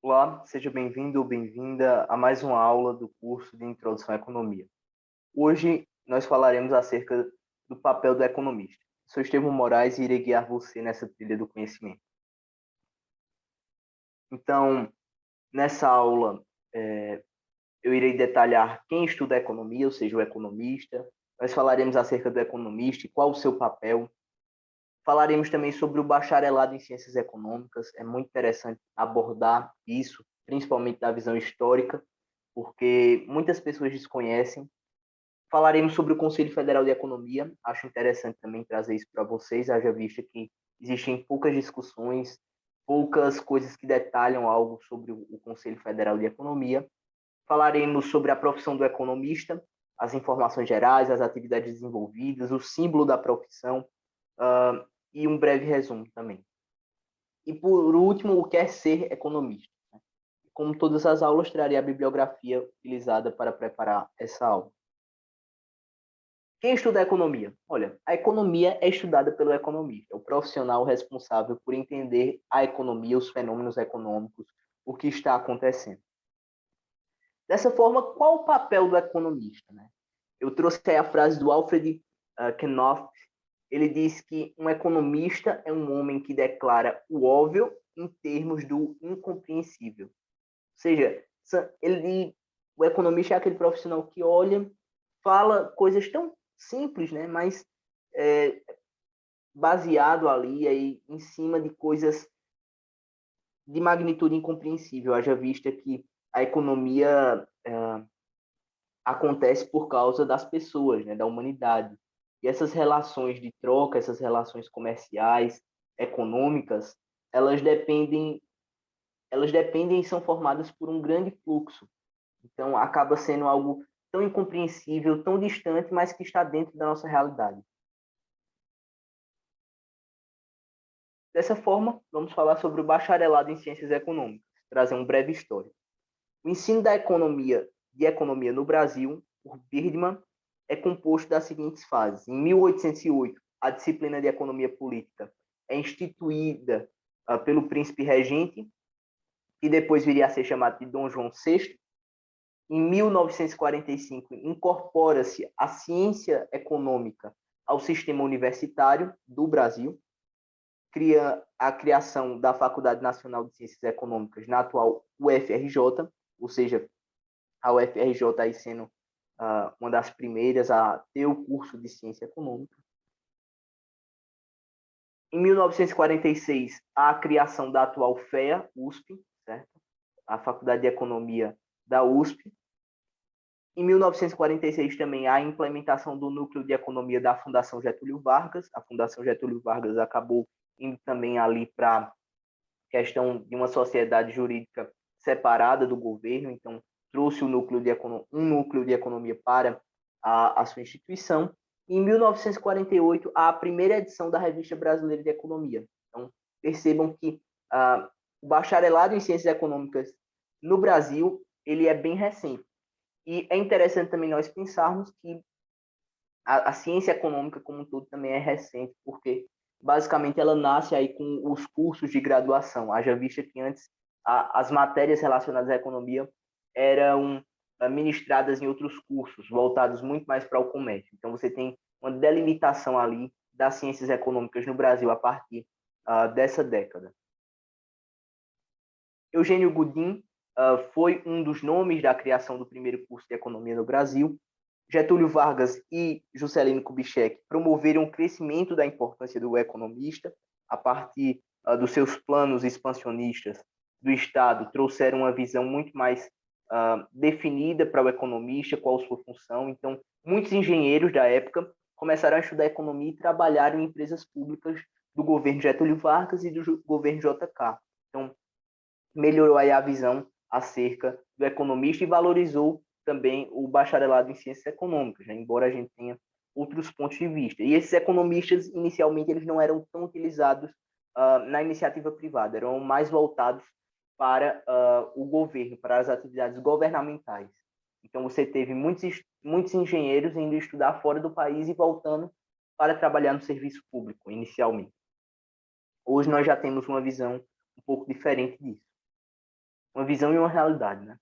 Olá, seja bem-vindo ou bem-vinda a mais uma aula do curso de Introdução à Economia. Hoje nós falaremos acerca do papel do economista. Sou Estevão Moraes e irei guiar você nessa trilha do conhecimento. Então, nessa aula, eu irei detalhar quem estuda economia, ou seja, o economista. Nós falaremos acerca do economista e qual o seu papel. Falaremos também sobre o bacharelado em ciências econômicas. É muito interessante abordar isso, principalmente da visão histórica, porque muitas pessoas desconhecem. Falaremos sobre o Conselho Federal de Economia. Acho interessante também trazer isso para vocês, haja vista que existem poucas discussões, poucas coisas que detalham algo sobre o Conselho Federal de Economia. Falaremos sobre a profissão do economista, as informações gerais, as atividades desenvolvidas, o símbolo da profissão, e um breve resumo também. E, por último, o que é ser economista. Como todas as aulas, trarei a bibliografia utilizada para preparar essa aula. Quem estuda economia? Olha, a economia é estudada pelo economista, o profissional responsável por entender a economia, os fenômenos econômicos, o que está acontecendo. Dessa forma, qual o papel do economista? Né? Eu trouxe aí a frase do Alfred Knopf. Ele diz que um economista é um homem que declara o óbvio em termos do incompreensível. Ou seja, o economista é aquele profissional que olha, fala coisas tão simples, né? Mas baseado ali aí, em cima de coisas de magnitude incompreensível, haja vista que a economia acontece por causa das pessoas, né? Da humanidade. E essas relações de troca, essas relações comerciais, econômicas, elas dependem, elas dependem e são formadas por um grande fluxo. Então, acaba sendo algo tão incompreensível, tão distante, mas que está dentro da nossa realidade. Dessa forma, vamos falar sobre o bacharelado em Ciências Econômicas, trazer um breve histórico. O ensino da economia no Brasil, por Birdman, é composto das seguintes fases. Em 1808, a disciplina de economia política é instituída pelo príncipe regente, que depois viria a ser chamado de Dom João VI. Em 1945, incorpora-se a ciência econômica ao sistema universitário do Brasil, cria a criação da Faculdade Nacional de Ciências Econômicas, na atual UFRJ, ou seja, a UFRJ aí sendo uma das primeiras a ter o curso de Ciência Econômica. Em 1946, a criação da atual FEA, USP, certo? A Faculdade de Economia da USP. Em 1946, também, a implementação do Núcleo de Economia da Fundação Getúlio Vargas. A Fundação Getúlio Vargas acabou indo também ali para a questão de uma sociedade jurídica separada do governo, então trouxe um núcleo de economia para a sua instituição. Em 1948, a primeira edição da Revista Brasileira de Economia. Então, percebam que o bacharelado em Ciências Econômicas no Brasil ele é bem recente. E é interessante também nós pensarmos que a ciência econômica como um todo também é recente, porque basicamente ela nasce aí com os cursos de graduação. Haja vista que antes as matérias relacionadas à economia eram ministradas em outros cursos, voltados muito mais para o comércio. Então você tem uma delimitação ali das ciências econômicas no Brasil a partir dessa década. Eugênio Goodin foi um dos nomes da criação do primeiro curso de economia no Brasil. Getúlio Vargas e Juscelino Kubitschek promoveram o crescimento da importância do economista a partir dos seus planos expansionistas do Estado, trouxeram uma visão muito mais definida para o economista, qual sua função. Então, muitos engenheiros da época começaram a estudar economia e trabalharam em empresas públicas do governo Getúlio Vargas e do governo JK. Então, melhorou aí a visão acerca do economista e valorizou também o bacharelado em ciências econômicas, né? Embora a gente tenha outros pontos de vista. E esses economistas, inicialmente, eles não eram tão utilizados na iniciativa privada, eram mais voltados para o governo, para as atividades governamentais. Então, você teve muitos engenheiros indo estudar fora do país e voltando para trabalhar no serviço público, inicialmente. Hoje nós já temos uma visão um pouco diferente disso. uma visão e uma realidade, né?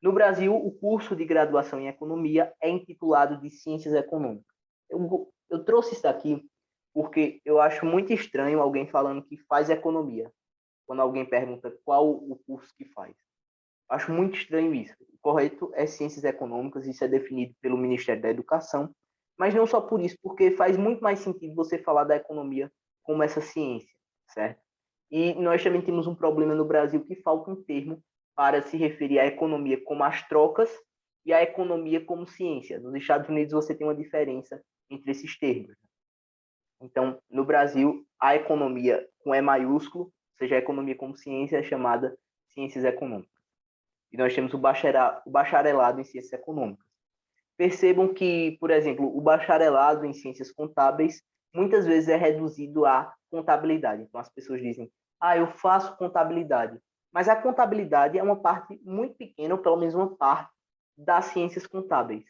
No Brasil, o curso de graduação em economia é intitulado de Ciências Econômicas. Eu trouxe isso aqui porque eu acho muito estranho alguém falando que faz economia, quando alguém pergunta qual o curso que faz. Acho muito estranho isso. O correto é Ciências Econômicas, isso é definido pelo Ministério da Educação, mas não só por isso, porque faz muito mais sentido você falar da economia como essa ciência, certo? E nós também temos um problema no Brasil que falta um termo para se referir à economia como as trocas e à economia como ciência. Nos Estados Unidos você tem uma diferença entre esses termos. Então, no Brasil, a economia com E maiúsculo, ou seja, a economia como ciência, é chamada ciências econômicas. E nós temos o bacharelado em ciências econômicas. Percebam que, por exemplo, o bacharelado em ciências contábeis muitas vezes é reduzido à contabilidade. Então, as pessoas dizem, eu faço contabilidade. Mas a contabilidade é uma parte muito pequena, ou pelo menos uma parte, das ciências contábeis.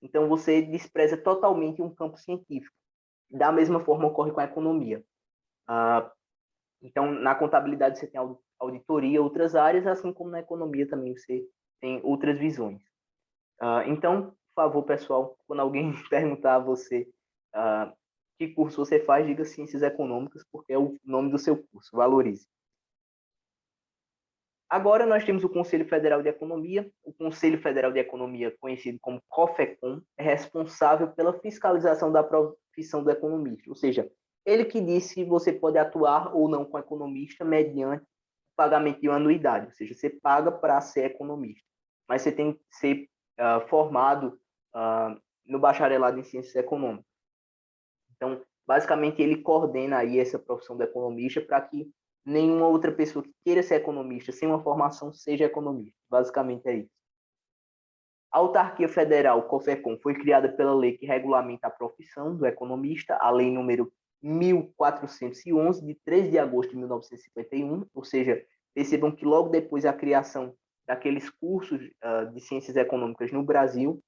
Então, você despreza totalmente um campo científico. Da mesma forma ocorre com a economia. Então, na contabilidade você tem auditoria, outras áreas, assim como na economia também você tem outras visões. Então, por favor, pessoal, quando alguém perguntar a você que curso você faz, diga Ciências Econômicas, porque é o nome do seu curso, valorize. Agora nós temos o Conselho Federal de Economia. O Conselho Federal de Economia, conhecido como COFECOM, é responsável pela fiscalização da profissão do economista, ou seja, ele que diz se você pode atuar ou não com economista mediante o pagamento de uma anuidade, ou seja, você paga para ser economista, mas você tem que ser formado no bacharelado em Ciências Econômicas. Então, basicamente, ele coordena aí essa profissão do economista para que nenhuma outra pessoa que queira ser economista sem uma formação seja economista. Basicamente é isso. A autarquia federal, COFECOM, foi criada pela lei que regulamenta a profissão do economista, a lei número 1411, de 13 de agosto de 1951, ou seja, percebam que logo depois da criação daqueles cursos de ciências econômicas no Brasil,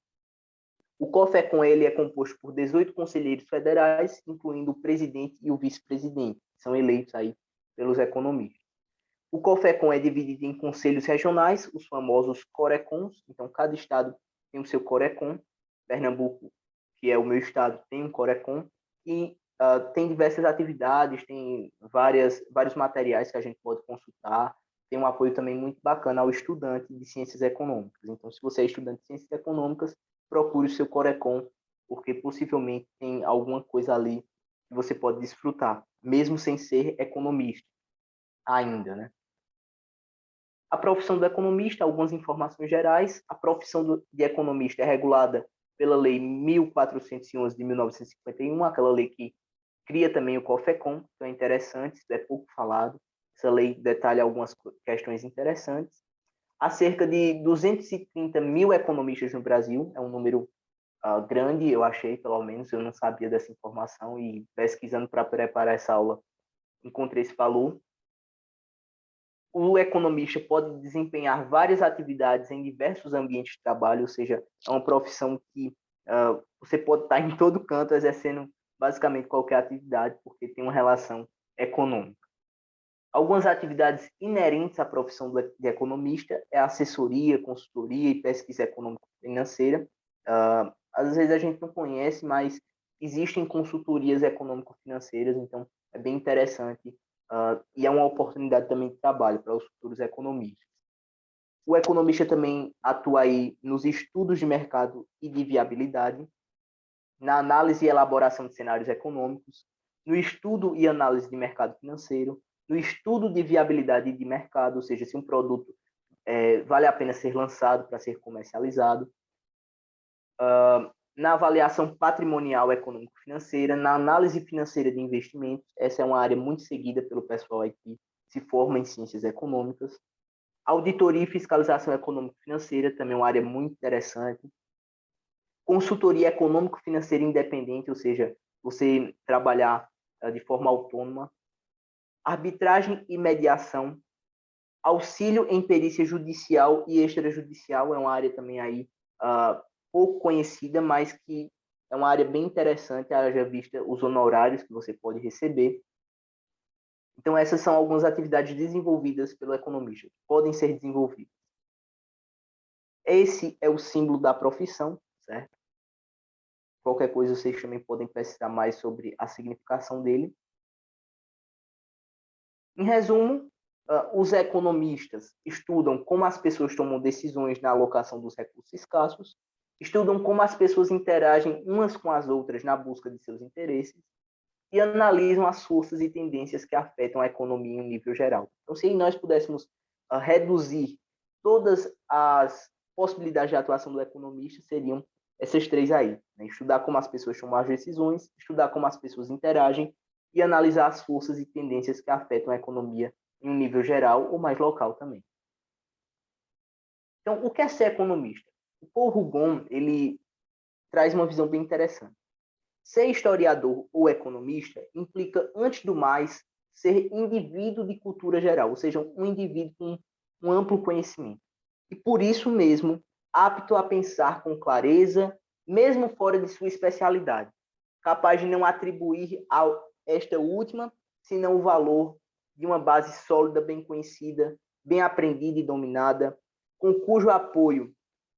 o COFECOM ele é composto por 18 conselheiros federais, incluindo o presidente e o vice-presidente, que são eleitos aí pelos economistas. O COFECOM é dividido em conselhos regionais, os famosos CORECONs, então cada estado tem o seu CORECON. Pernambuco, que é o meu estado, tem um CORECON, e tem diversas atividades, tem vários materiais que a gente pode consultar, tem um apoio também muito bacana ao estudante de ciências econômicas. Então, se você é estudante de ciências econômicas, procure o seu CORECON, porque possivelmente tem alguma coisa ali que você pode desfrutar, mesmo sem ser economista ainda, né? A profissão do economista, algumas informações gerais. A profissão de economista é regulada pela Lei 1411 de 1951, aquela lei que cria também o COFECOM, então é interessante, isso é pouco falado. Essa lei detalha algumas questões interessantes. Há cerca de 230 mil economistas no Brasil, é um número grande, eu achei, pelo menos, eu não sabia dessa informação, e pesquisando para preparar essa aula, encontrei esse valor. O economista pode desempenhar várias atividades em diversos ambientes de trabalho, ou seja, é uma profissão que você pode estar em todo canto exercendo basicamente qualquer atividade, porque tem uma relação econômica. Algumas atividades inerentes à profissão de economista é assessoria, consultoria e pesquisa econômico-financeira. Às vezes a gente não conhece, mas existem consultorias econômico-financeiras, então é bem interessante e é uma oportunidade também de trabalho para os futuros economistas. O economista também atua aí nos estudos de mercado e de viabilidade, na análise e elaboração de cenários econômicos, no estudo e análise de mercado financeiro, no estudo de viabilidade de mercado, ou seja, se um produto vale a pena ser lançado para ser comercializado, na avaliação patrimonial econômico-financeira, na análise financeira de investimentos, essa é uma área muito seguida pelo pessoal aí que se forma em ciências econômicas. Auditoria e fiscalização econômico-financeira, também é uma área muito interessante. Consultoria econômico-financeira independente, ou seja, você trabalhar de forma autônoma. Arbitragem e mediação. Auxílio em perícia judicial e extrajudicial é uma área também aí pouco conhecida, mas que é uma área bem interessante, haja vista os honorários que você pode receber. Então, essas são algumas atividades desenvolvidas pelo economista, podem ser desenvolvidas. Esse é o símbolo da profissão, certo? Qualquer coisa vocês também podem pesquisar mais sobre a significação dele. Em resumo, os economistas estudam como as pessoas tomam decisões na alocação dos recursos escassos, estudam como as pessoas interagem umas com as outras na busca de seus interesses e analisam as forças e tendências que afetam a economia em um nível geral. Então, se nós pudéssemos reduzir todas as possibilidades de atuação do economista, seriam essas três aí, né? Estudar como as pessoas tomam as decisões, estudar como as pessoas interagem e analisar as forças e tendências que afetam a economia em um nível geral ou mais local também. Então, o que é ser economista? O Paul Rougon, ele traz uma visão bem interessante. Ser historiador ou economista implica, antes do mais, ser indivíduo de cultura geral, ou seja, um indivíduo com um amplo conhecimento. E por isso mesmo, apto a pensar com clareza, mesmo fora de sua especialidade, capaz de não atribuir a esta última, senão o valor de uma base sólida, bem conhecida, bem aprendida e dominada, com cujo apoio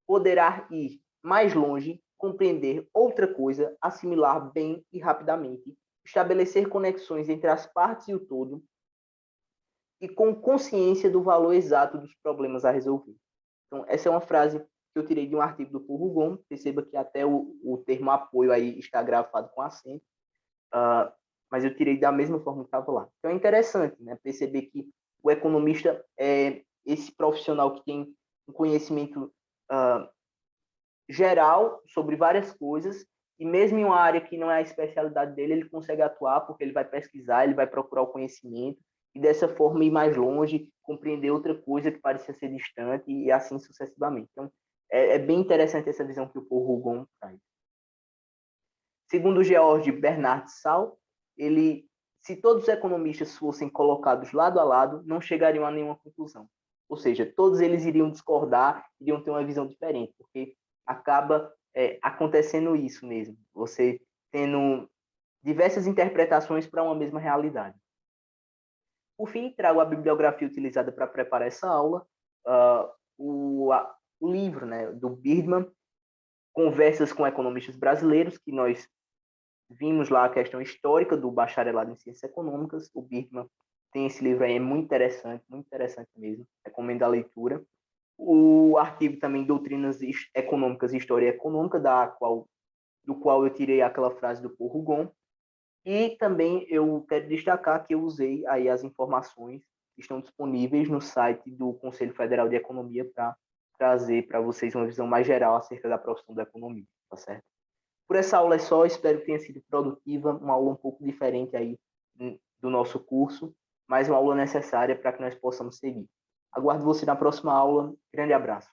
poderá ir mais longe, compreender outra coisa, assimilar bem e rapidamente, estabelecer conexões entre as partes e o todo, e com consciência do valor exato dos problemas a resolver. Então, essa é uma frase que eu tirei de um artigo do Paul Rougon. Perceba que até o termo apoio aí está grafado com acento, mas eu tirei da mesma forma que estava lá. Então, é interessante, né, perceber que o economista é esse profissional que tem um conhecimento geral sobre várias coisas, e mesmo em uma área que não é a especialidade dele, ele consegue atuar porque ele vai pesquisar, ele vai procurar o conhecimento, e dessa forma ir mais longe, compreender outra coisa que parecia ser distante, e assim sucessivamente. Então, é bem interessante essa visão que o Paul Rougon traz. Segundo o George Bernard Shaw, se todos os economistas fossem colocados lado a lado, não chegariam a nenhuma conclusão. Ou seja, todos eles iriam discordar, iriam ter uma visão diferente, porque acaba acontecendo isso mesmo, você tendo diversas interpretações para uma mesma realidade. Por fim, trago a bibliografia utilizada para preparar essa aula, o livro, né, do Birdman, Conversas com Economistas Brasileiros, que nós vimos lá a questão histórica do bacharelado em Ciências Econômicas. O Birdman tem esse livro aí, é muito interessante mesmo, recomendo a leitura. O artigo também Doutrinas Econômicas e História Econômica, do qual eu tirei aquela frase do Paul Rougon. E também eu quero destacar que eu usei aí as informações que estão disponíveis no site do Conselho Federal de Economia para trazer para vocês uma visão mais geral acerca da profissão da economia, tá certo? Por essa aula é só, espero que tenha sido produtiva, uma aula um pouco diferente aí do nosso curso, mas uma aula necessária para que nós possamos seguir. Aguardo você na próxima aula. Grande abraço.